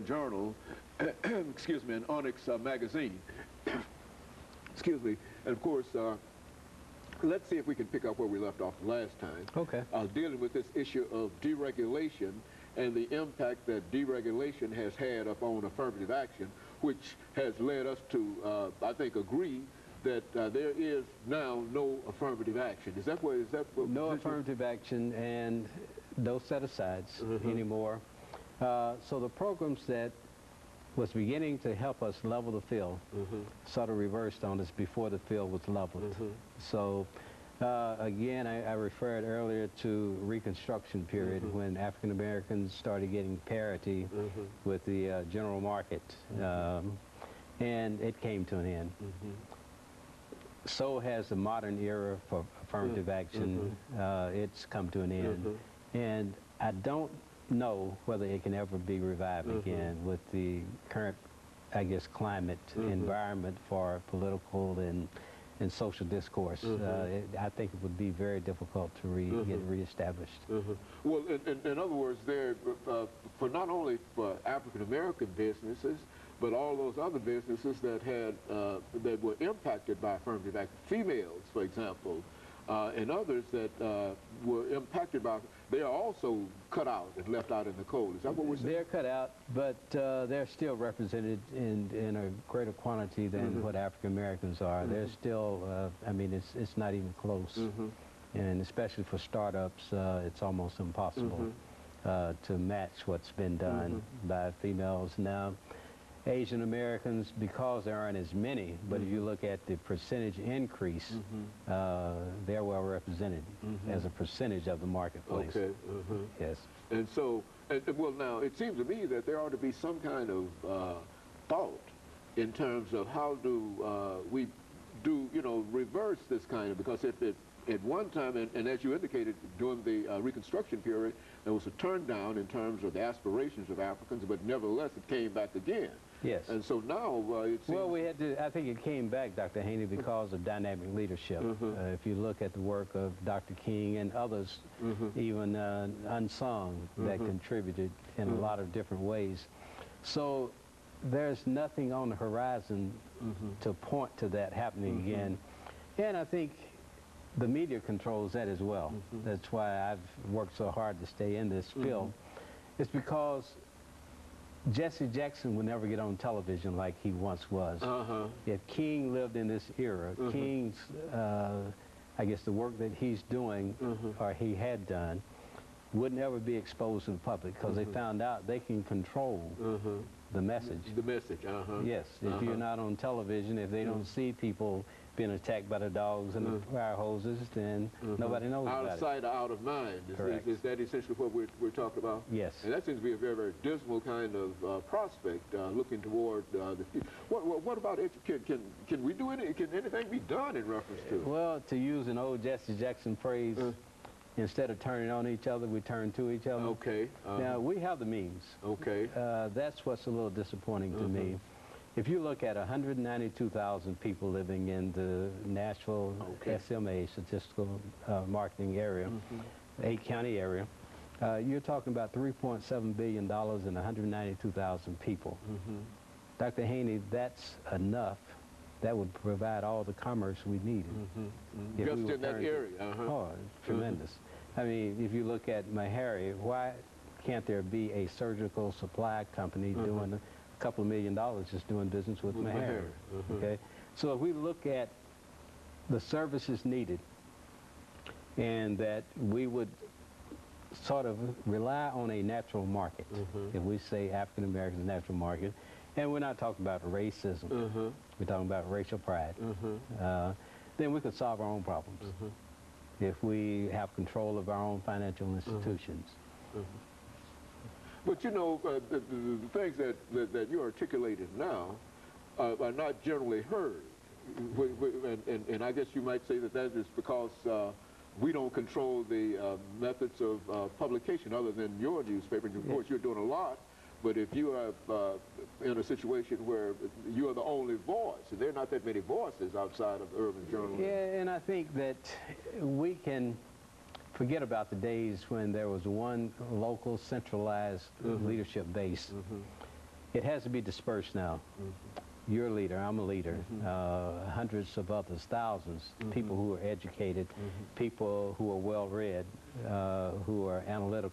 Journal, excuse me, and Onyx magazine. Excuse me. And of course, let's see if we can pick up where we left off last time. Okay. Dealing with this issue of deregulation and the impact that deregulation has had upon affirmative action, which has led us to, I think, agree that there is now no affirmative action. Is that what? No affirmative action and no set-asides anymore. So the programs that was beginning to help us level the field sort of reversed on us before the field was leveled. So again, I referred earlier to Reconstruction period when African Americans started getting parity with the general market, and it came to an end. So has the modern era for affirmative action. It's come to an end, and I don't know whether it can ever be revived again with the current, I guess, climate environment for political and social discourse. I think it would be very difficult to get reestablished. Well, in other words, there for not only for African American businesses, but all those other businesses that had that were impacted by affirmative action, females, for example, and others that were impacted by, they are also cut out and left out in the cold. Is that what we're saying? They're cut out, but they're still represented in a greater quantity than what African Americans are. They're still, I mean, it's not even close. And especially for startups, it's almost impossible to match what's been done by females. Now, Asian Americans, because there aren't as many, but if you look at the percentage increase, they're well represented as a percentage of the marketplace. Okay. Yes. And so, well, now, it seems to me that there ought to be some kind of thought in terms of how do we do, you know, reverse this kind of, because if it, at one time, and as you indicated, during the Reconstruction period, there was a turn down in terms of the aspirations of Africans, but nevertheless, it came back again. Yes. And so now it seems... Well, we had to, I think it came back, Dr. Haney, because of dynamic leadership. If you look at the work of Dr. King and others, even unsung, that contributed in a lot of different ways. So there's nothing on the horizon to point to that happening again. And I think the media controls that as well. That's why I've worked so hard to stay in this field. It's because Jesse Jackson would never get on television like he once was. If King lived in this era, King's, I guess the work that he's doing, or he had done, would never be exposed to the public because they found out they can control the message. The message, Yes, if you're not on television, if they don't see people being attacked by the dogs and the fire hoses, then nobody knows about it. Out of sight, out of mind. Is that essentially what we're talking about? Yes. And that seems to be a very, very dismal kind of prospect looking toward the future. What about education? Can we do can anything be done in reference to it? Well, to use an old Jesse Jackson phrase, instead of turning on each other, we turn to each other. Okay. Now, we have the means. Okay. That's what's a little disappointing to me. If you look at 192,000 people living in the Nashville SMA, Statistical Marketing Area, 8-county area, you're talking about $3.7 billion and 192,000 people. Dr. Haney, that's enough. That would provide all the commerce we needed. Just in that area. Oh, tremendous. I mean, if you look at Meharry, why can't there be a surgical supply company doing a couple of $1 million just doing business with Meharry? Okay, so if we look at the services needed, and that we would sort of rely on a natural market. If we say African Americans natural market, and we're not talking about racism, we're talking about racial pride, then we could solve our own problems if we have control of our own financial institutions. But you know, the things that you articulated now are not generally heard. And I guess you might say that is because we don't control the methods of publication other than your newspaper. And of course, you're doing a lot. But if you are in a situation where you are the only voice, and there are not that many voices outside of urban journalism. Yeah, and I think that we can forget about the days when there was one local centralized leadership base It has to be dispersed now. You're a leader, I'm a leader, hundreds of others, thousands, people who are educated, people who are well-read, who are analytical.